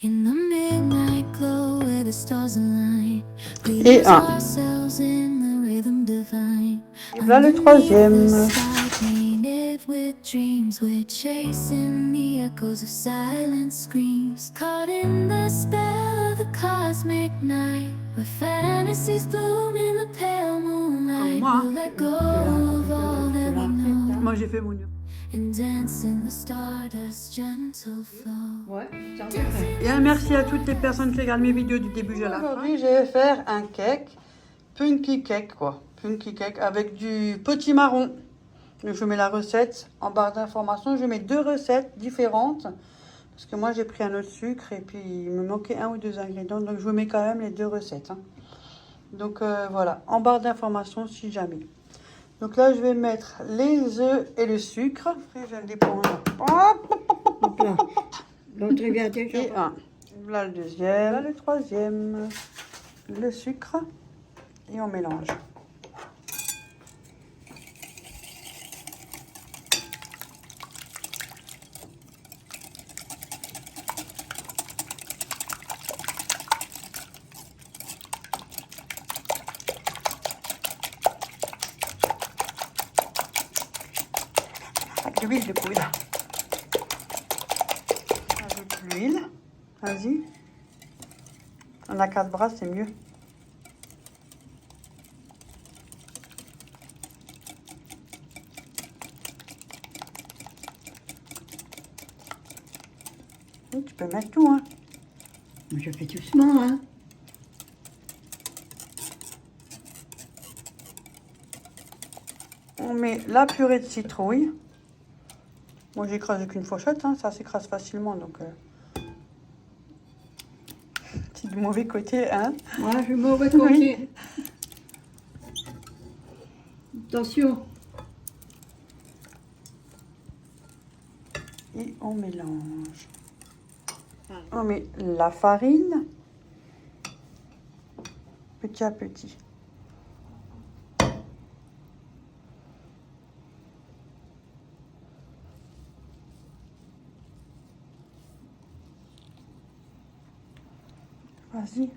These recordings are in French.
In the midnight glow where the stars align, we Et lose un. ourselves in the rhythm divine. Et voilà le Underneath troisième. the sky painted with dreams, we're chasing the echoes of silent screams. Caught in the spell of the cosmic night, where fantasies bloom in the pale moonlight. moi, We'll let go of all that we know Moi j'ai fait mon and dance in the stardust gentle flow. Ouais, ça en fait. Et un merci à toutes les personnes qui regardent mes vidéos du début à la fin. Aujourd'hui, je vais faire un cake, punky cake quoi. Punky cake avec du potimarron. Je mets la recette en barre d'informations. Je mets 2 recettes différentes. Parce que moi, j'ai pris un autre sucre et puis il me manquait 1 ou 2 ingrédients. Donc, je vous mets quand même les 2 recettes. Hein. Donc, voilà, en barre d'informations si jamais. Donc là, je vais mettre les œufs et le sucre. Je viens de les prendre. Donc là, l'autre il vient déjà. Et un. Là le deuxième. Là le troisième. Le sucre. Et on mélange. Avec l'huile de poudre. Ajoute l'huile. Vas-y. On a 4 bras, c'est mieux. Et tu peux mettre tout, hein. Je fais doucement, hein. On met la purée de citrouille. Moi, j'écrase avec une fourchette, hein. Ça s'écrase facilement, donc... C'est du mauvais côté, hein. Moi, je suis mauvais côté. Attention. Et on mélange. On met la farine, petit à petit. Vas-y.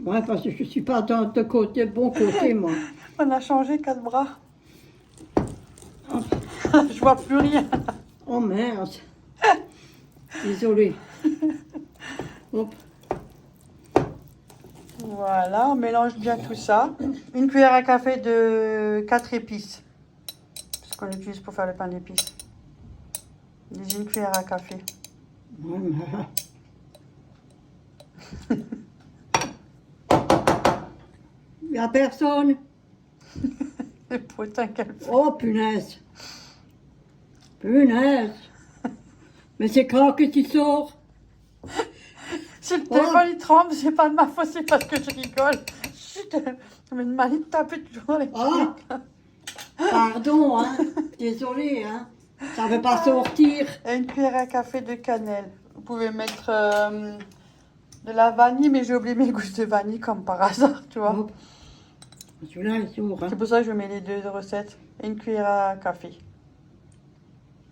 Ouais, parce que je suis pas dans de côté, bon côté, moi. On a changé 4 bras. Je vois plus rien. Oh merde. Désolée. Hop. Voilà, on mélange bien tout ça. Une cuillère à café de 4 épices. C'est ce qu'on utilise pour faire le pain d'épices. Une cuillère à café. Ouais, mais... Il n'y a personne. Le potin qu'elle fait. Oh, punaise. Punaise. Mais c'est quand que tu sors? Si le téléphone il tremble, c'est pas de ma faute, c'est parce que je rigole. Chut, mais une manie de taper toujours les Ah, pardon, hein. Désolée, hein. Ça ne veut pas sortir. Et une cuillère à café de cannelle. Vous pouvez mettre de la vanille, mais j'ai oublié mes gousses de vanille comme par hasard, tu vois. Hop. Celui-là, il s'ouvre. Hein. C'est pour ça que je mets les 2 recettes. Et une cuillère à café.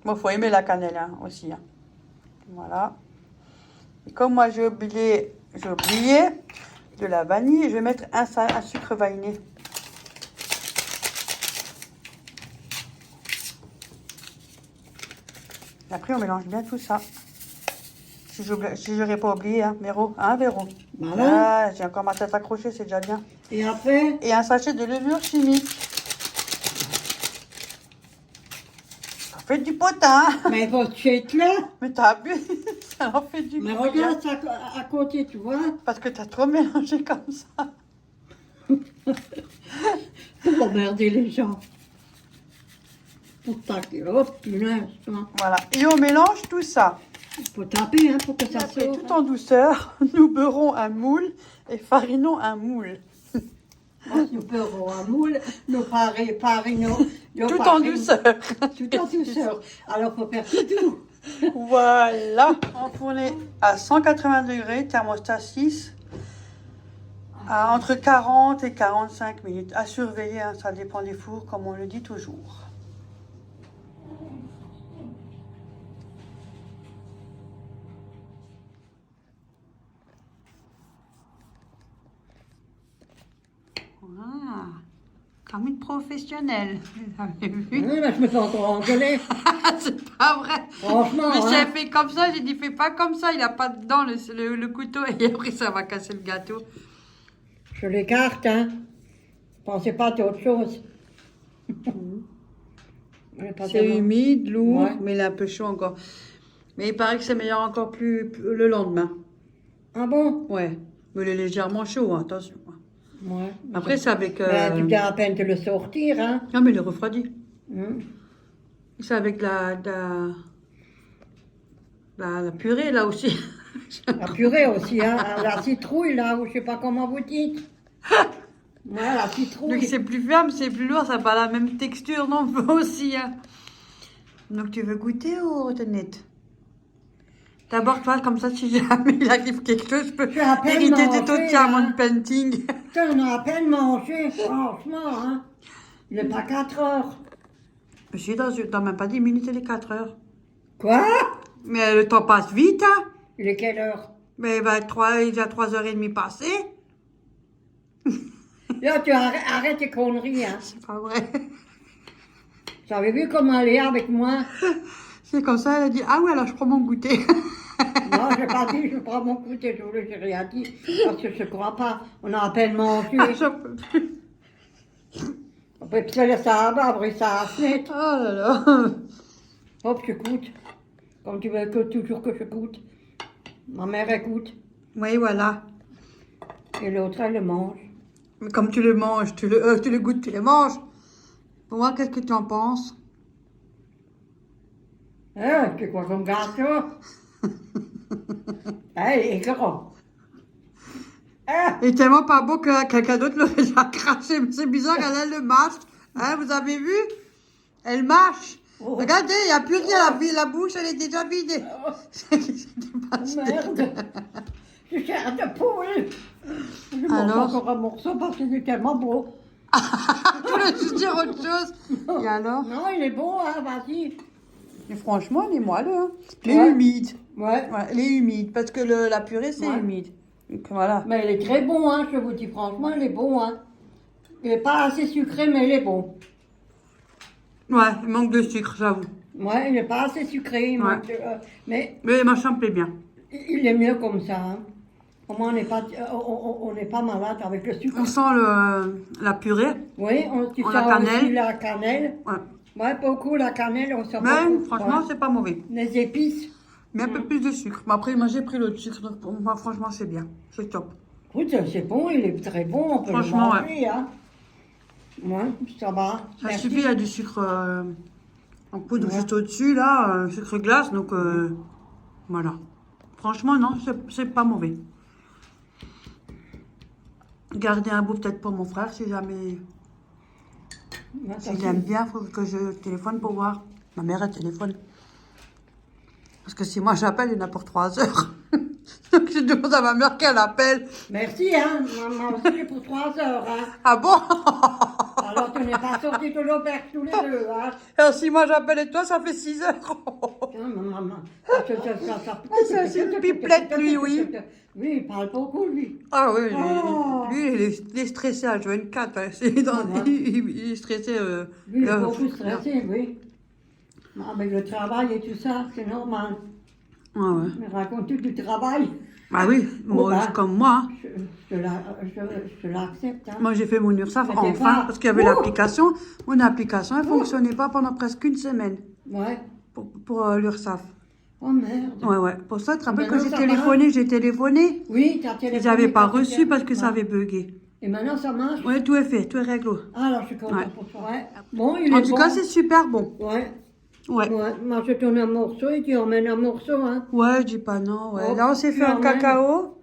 Bon, faut aimer la cannelle hein, aussi. Hein. Voilà. Et comme moi j'ai oublié de la vanille, je vais mettre un sucre vanillé. Et après, on mélange bien tout ça. Si j'aurais pas oublié, hein, Véro. Hein, Véro? Voilà. Ah, j'ai encore ma tête accrochée, c'est déjà bien. Et après, Et un sachet de levure chimique. Ça fait du potin. mais votre chèque là. Mais t'as abusé, ça en fait du Mais bruit, regarde hein. ça à côté, tu vois. Parce que t'as trop mélangé comme ça. Pour emmerder les gens. Pour taper. Oh, punaise. Hein. Voilà. Et on mélange tout ça. Il faut taper, hein, pour que Et ça après, sorte. tout en douceur, nous beurrons un moule et farinons un moule. Nous beurrons un moule, nous farinons. Tout en douceur. Tout en douceur. Alors, il faut faire tout doux. Voilà. Enfourné à 180 degrés, thermostat 6. Entre 40 et 45 minutes. À surveiller, hein, ça dépend des fours, comme on le dit toujours. Ah, comme une professionnelle. Vous avez vu? Oui, mais je me suis encore engueulée. C'est pas vrai. Franchement, Mais hein. j'ai fait comme ça, j'ai dit fais pas comme ça, il a pas dedans le couteau et après ça va casser le gâteau. Je l'écarte, hein. Pensez pas à autre chose. C'est humide, lourd, Ouais. mais il est un peu chaud encore. Mais il paraît que c'est meilleur encore plus le lendemain. Ah bon? Ouais, mais il est légèrement chaud, hein, attention. Ouais. Après c'est avec... Ben, tu t'as à peine de le sortir, hein. Non mais il est refroidi. Hum. C'est avec la purée là aussi. La purée aussi, hein. La citrouille, là, ou je sais pas comment vous dites. Ouais, la Donc citrouille. c'est plus ferme, c'est plus lourd, ça n'a pas la même texture non plus aussi. Hein. Donc tu veux goûter ou Retenette? D'abord toi, comme ça si jamais il arrive quelque chose, je peux J'ai à peine hériter mangé, de ton diamond hein. painting. Putain, on a à peine mangé, franchement, hein. Il n'est pas 4 heures. Je suis dans même pas 10 minutes, il est 4 heures. Quoi? Mais le temps passe vite, hein. Il est quelle heure? Mais il va être il est déjà 3h30 passées. Là, tu arrêtes tes conneries, hein. C'est pas vrai. Vous avez vu comment elle est avec moi? C'est comme ça, elle a dit, ah ouais, alors je prends mon goûter. Non, j'ai pas dit, je prends mon goûter, j'ai rien dit, parce que je crois pas. On a à peine mangé. Ah, j'en peux plus. Après, tu laisses ça là-bas, après ça à la fenêtre. Oh là là. Hop, je goûte. Comme tu veux que toujours que je goûte. Ma mère, elle goûte. Oui, voilà. Et l'autre, elle le mange. Mais comme tu le manges, tu le goûtes, tu le manges. Pour moi, qu'est-ce que tu en penses? Hein, c'est quoi comme gâteau? Hein, il est grand. Hein? Il est tellement pas beau que quelqu'un d'autre l'aurait déjà craché. Mais c'est bizarre, elle le mâche. Hein, vous avez vu? Elle mâche. Oh. Regardez, il n'y a plus rien. La bouche, elle est déjà vidée. Oh, merde. Je cherche de poule. Je mange Alors? encore un morceau parce que c'est tellement beau. Tu voulais juste dire autre chose. Et alors? Non, il est bon, hein, vas-y. Mais franchement, elle est moelleux. Hein. Elle est Ouais. humide. Ouais. Ouais, elle est humide parce que la purée, c'est Ouais. humide. Donc voilà. Mais il est très bon, hein, je vous dis franchement, il est bon, hein. Il n'est pas assez sucré, mais il est bon. Ouais, il manque de sucre, j'avoue. Ouais, il n'est pas assez sucré, il Ouais. manque mais Mais machin me plaît bien. il est mieux comme ça, hein. Au moins, on n'est pas malade avec le sucre. On sent la purée. Oui, tu On sens la cannelle. aussi la cannelle. Ouais. Ouais, beaucoup la cannelle, on sent Mais beaucoup. franchement, Ouais. c'est pas mauvais. Les épices. Mais un peu plus de sucre. Mais après, moi, j'ai pris l'autre sucre. Donc pour moi, franchement, c'est bien. C'est top. Écoute, c'est bon, il est très bon, on peut le Franchement, manger, hein. Ouais, ça va. Ça Merci. suffit, il y a du sucre en poudre Ouais. juste au-dessus, là, sucre glace. Donc voilà. Franchement, non, c'est pas mauvais. Gardez un bout peut-être pour mon frère si jamais. Ouais, ça S'il fait- aime bien, il faut que je téléphone pour voir. Ma mère, elle téléphone. Parce que si moi j'appelle, il y en a pour 3 heures. Donc je demande à ma mère qu'elle appelle. Merci, hein. Maman aussi pour 3 heures, hein. Ah bon? Alors, tu n'es pas sortis de l'auberge tous les deux, hein. Alors si moi j'appelle et toi, ça fait 6 heures. Tiens, maman. C'est une pipelette, lui, oui. Oui, il parle beaucoup, lui. Ah oui, Oh. lui, il est stressé à 24. Hein. Il est stressé. Lui, il est beaucoup stressé, oui. Avec le travail et tout ça, c'est normal. Ouais, ouais. Mais raconte-tu du travail? Ah oui, moi, bah. comme moi. Hein. Je l'accepte, hein. Moi, j'ai fait mon URSSAF Mais t'es enfin, pas- parce qu'il y avait Ouh. l'application. Mon application, elle ne fonctionnait pas pendant presque une semaine Ouais. pour l'URSSAF. Oh merde. Ouais, ouais. Pour ça, tu te rappelles, quand Maintenant, j'ai téléphoné. Oui, t'as téléphoné. Ils n'avaient pas quand reçu c'était- parce que ça Ouais. avait bugué. Et maintenant, ça marche? Ouais, tout est fait, tout est réglo. Ah, alors, je suis contente Ouais. pour toi. Ouais. Bon, il est En tout bon. cas, c'est super bon. Ouais. Ouais. Ouais. Moi, je tourne un morceau et tu emmènes un morceau, hein. Ouais, je dis pas non. Ouais. Oh, Là, on s'est tu fait un emmènes. cacao.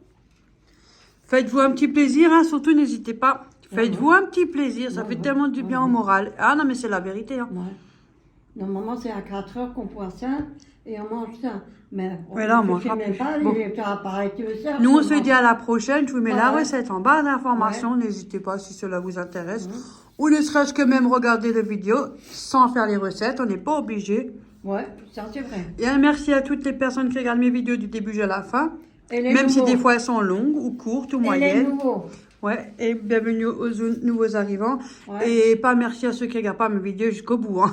Faites-vous un petit plaisir, hein. Surtout, n'hésitez pas. Faites-vous un petit plaisir. Ça fait tellement du bien au moral. Ah non, mais c'est la vérité. Hein. Ouais. Normalement, c'est à 4 heures qu'on boit ça. et on mange ça. Mais là, on ne mangera sait plus. pas Bon. les appareils de serre. Nous, on se dit à la prochaine. Je vous mets la Ouais. recette en barre d'informations. N'hésitez pas si cela vous intéresse. Ou ne serait-ce que même regarder les vidéos sans faire les recettes. On n'est pas obligé. Ouais, ça c'est vrai. Et un merci à toutes les personnes qui regardent mes vidéos du début jusqu'à la fin. Et les Même si nouveaux. des fois elles sont longues ou courtes ou Et les moyennes. nouveaux. Ouais, et bienvenue aux nouveaux arrivants. Ouais. Et pas merci à ceux qui regardent pas mes vidéos jusqu'au bout. Hein.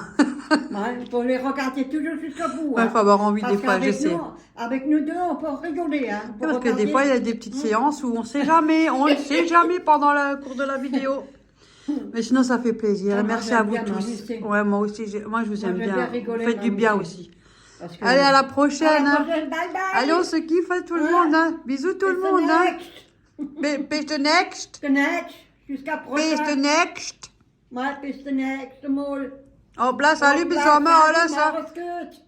Ouais, il faut les regarder toujours jusqu'au bout. Il hein. faut avoir envie Parce des fois, je qu'avec sais. avec nous deux, on peut rigoler. Hein. On peut Parce que des regarder. fois, il y a des petites séances où on ne sait jamais pendant le cours de la vidéo. Mais sinon, ça fait plaisir. Ah, Et moi, merci j'aime à vous bien tous. m'amuser. Ouais, moi aussi, moi je vous Moi, aime j'aime bien. bien rigoler, Vous faites du bien m'amuser. aussi. Parce que- Allez, à la prochaine. À la hein. prochaine, bye bye. Allez, on se kiffe tout le Ouais. monde. Hein. Bisous tout le Bis the monde. Hein. next. Bis the next. The next. Jusqu'à Bis the prochain. next. Ouais, bis the next. Mål. Hopla, salut, bisous, Hopla, hola, salut, ça. Maroskut.